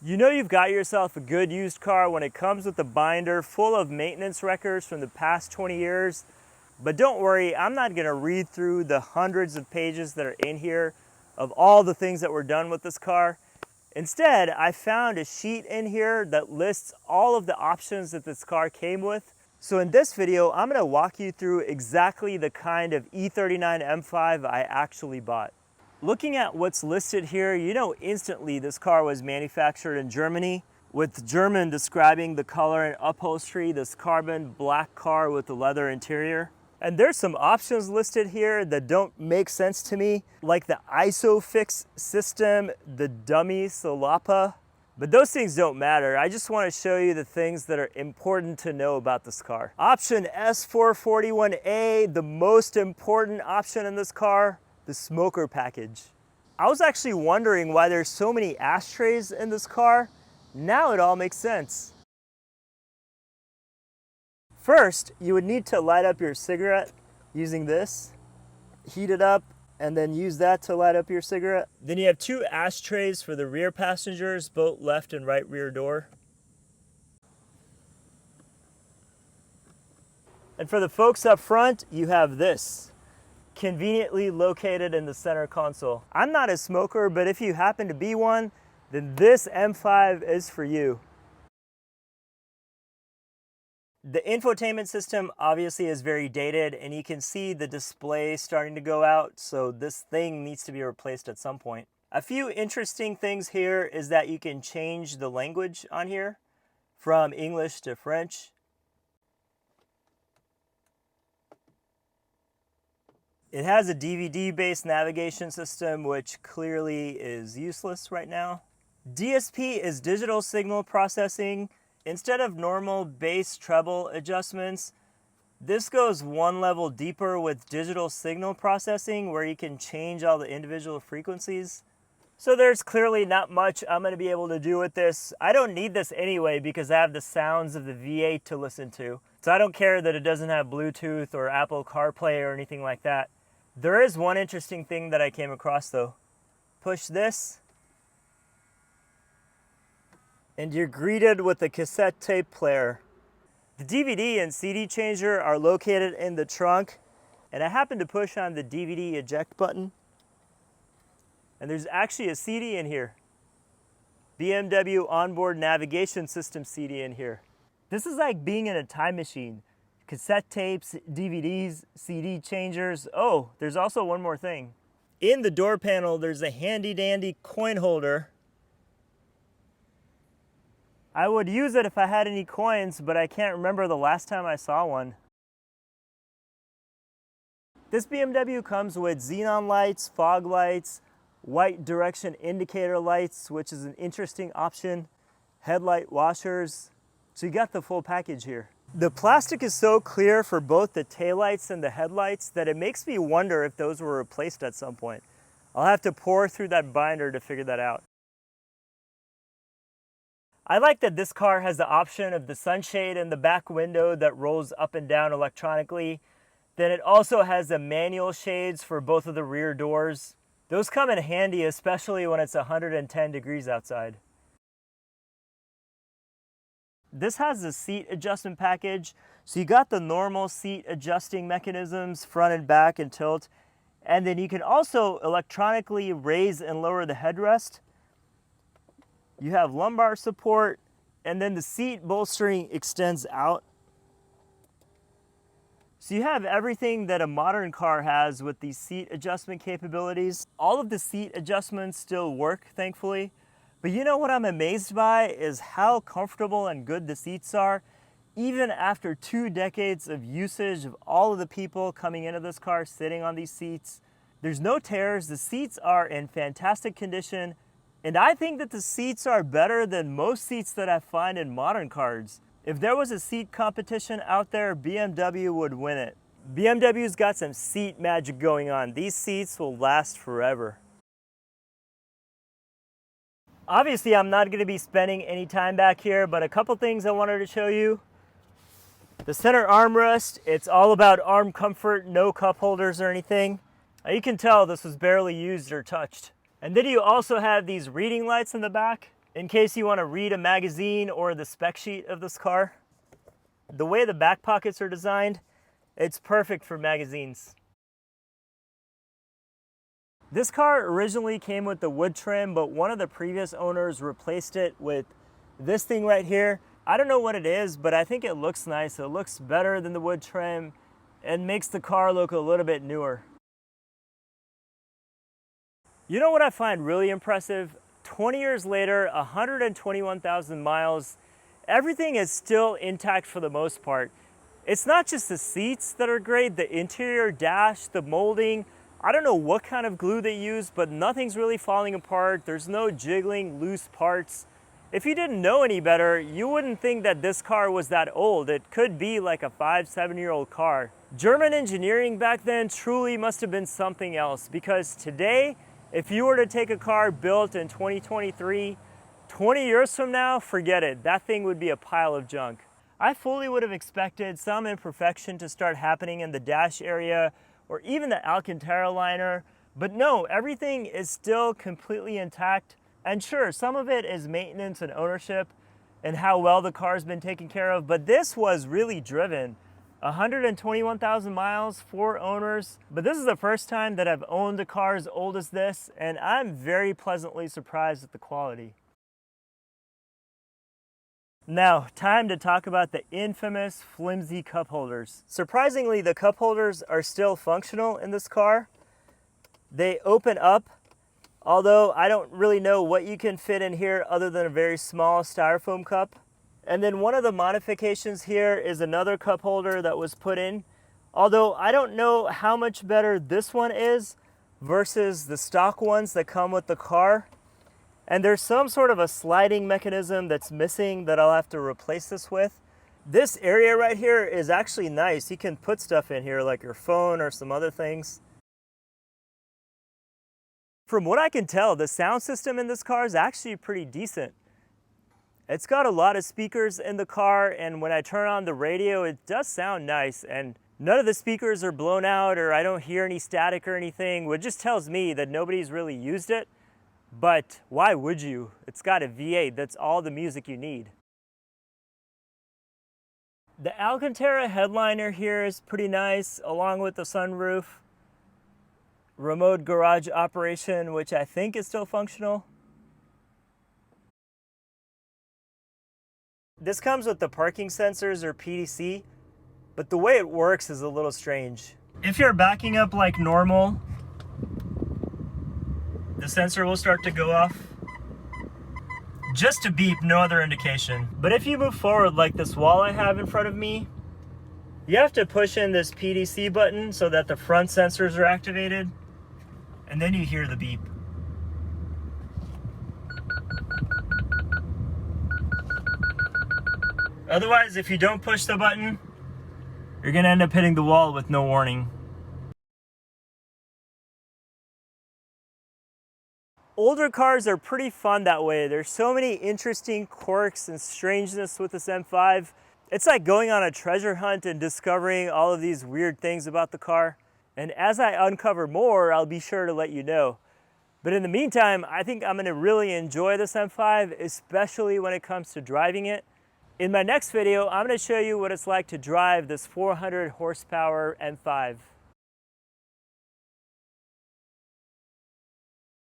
You know you've got yourself a good used car when it comes with a binder full of maintenance records from the past 20 years. But don't worry, I'm not gonna read through the hundreds of pages that are in here of all the things that were done with this car. Instead, I found a sheet in here that lists all of the options that this car came with. So in this video, I'm gonna walk you through exactly the kind of E39 M5 I actually bought. Looking at what's listed here, you know instantly this car was manufactured in Germany, with German describing the color and upholstery, this carbon black car with the leather interior. And there's some options listed here that don't make sense to me, like the ISOFIX system, the dummy solapa. But those things don't matter. I just want to show you the things that are important to know about this car. Option S441A, the most important option in this car, the smoker package. I was actually wondering why there's so many ashtrays in this car. Now it all makes sense. First, you would need to light up your cigarette using this. Heat it up and then use that to light up your cigarette. Then you have two ashtrays for the rear passengers, both left and right rear door. And for the folks up front, you have this, conveniently located in the center console. I'm not a smoker, but if you happen to be one, then this M5 is for you. The infotainment system obviously is very dated, and you can see the display starting to go out, so this thing needs to be replaced at some point. A few interesting things here is that you can change the language on here from English to French. It has a DVD-based navigation system, which clearly is useless right now. DSP is digital signal processing. Instead of normal bass treble adjustments, this goes one level deeper with digital signal processing, where you can change all the individual frequencies. So there's clearly not much I'm going to be able to do with this. I don't need this anyway because I have the sounds of the V8 to listen to. So I don't care that it doesn't have Bluetooth or Apple CarPlay or anything like that. There is one interesting thing that I came across though. Push this, and you're greeted with a cassette tape player. The DVD and CD changer are located in the trunk, and I happened to push on the DVD eject button, and there's actually a CD in here. BMW onboard navigation system CD in here. This is like being in a time machine. Cassette tapes, DVDs, CD changers. Oh, there's also one more thing. In the door panel, there's a handy dandy coin holder. I would use it if I had any coins, but I can't remember the last time I saw one. This BMW comes with xenon lights, fog lights, white direction indicator lights, which is an interesting option, headlight washers. So you got the full package here. The plastic is so clear for both the taillights and the headlights that it makes me wonder if those were replaced at some point. I'll have to pore through that binder to figure that out. I like that this car has the option of the sunshade in the back window that rolls up and down electronically. Then it also has the manual shades for both of the rear doors. Those come in handy, especially when it's 110 degrees outside. This has a seat adjustment package. So you got the normal seat adjusting mechanisms, front and back and tilt. And then you can also electronically raise and lower the headrest. You have lumbar support, and then the seat bolstering extends out. So you have everything that a modern car has with these seat adjustment capabilities. All of the seat adjustments still work, thankfully. But you know what I'm amazed by is how comfortable and good the seats are, even after 2 decades of usage of all of the people coming into this car sitting on these seats. There's no tears, the seats are in fantastic condition, and I think that the seats are better than most seats that I find in modern cars. If there was a seat competition out there, BMW would win it. BMW's got some seat magic going on. These seats will last forever. Obviously, I'm not going to be spending any time back here, but a couple things I wanted to show you. The center armrest, it's all about arm comfort, no cup holders or anything. Now you can tell this was barely used or touched. And then you also have these reading lights in the back. in case you want to read a magazine or the spec sheet of this car. The way the back pockets are designed, it's perfect for magazines. This car originally came with the wood trim, but one of the previous owners replaced it with this thing right here. I don't know what it is, but I think it looks nice. It looks better than the wood trim and makes the car look a little bit newer. You know what I find really impressive? 20 years later, 121,000 miles, everything is still intact for the most part. It's not just the seats that are great, the interior dash, the molding. I don't know what kind of glue they use, but nothing's really falling apart. There's no jiggling loose parts. If you didn't know any better, you wouldn't think that this car was that old. It could be like a 5-7-year-old car. German engineering back then truly must have been something else, because today, if you were to take a car built in 2023, 20 years from now, forget it. That thing would be a pile of junk. I fully would have expected some imperfection to start happening in the dash area or even the Alcantara liner, but no, everything is still completely intact. And sure, some of it is maintenance and ownership and how well the car's been taken care of, but this was really driven. 121,000 miles, 4 owners, but this is the first time that I've owned a car as old as this, and I'm very pleasantly surprised at the quality. Now, time to talk about the infamous flimsy cup holders. Surprisingly, the cup holders are still functional in this car. They open up, although I don't really know what you can fit in here other than a very small styrofoam cup. And then one of the modifications here is another cup holder that was put in, although I don't know how much better this one is versus the stock ones that come with the car. And there's some sort of a sliding mechanism that's missing that I'll have to replace this with. This area right here is actually nice. You can put stuff in here like your phone or some other things. From what I can tell, the sound system in this car is actually pretty decent. It's got a lot of speakers in the car, and when I turn on the radio, it does sound nice, and none of the speakers are blown out or I don't hear any static or anything, which just tells me that nobody's really used it. But why would you? It's got a V8, that's all the music you need. The Alcantara headliner here is pretty nice, along with the sunroof. Remote garage operation, which I think is still functional. This comes with the parking sensors or PDC, but the way it works is a little strange. If you're backing up like normal, the sensor will start to go off. Just to beep, no other indication. But if you move forward like this wall I have in front of me, you have to push in this PDC button so that the front sensors are activated, and then you hear the beep. Otherwise, if you don't push the button, you're gonna end up hitting the wall with no warning. Older cars are pretty fun that way. There's so many interesting quirks and strangeness with this M5. It's like going on a treasure hunt and discovering all of these weird things about the car. And as I uncover more, I'll be sure to let you know. But in the meantime, I think I'm gonna really enjoy this M5, especially when it comes to driving it. In my next video, I'm going to show you what it's like to drive this 400 horsepower M5.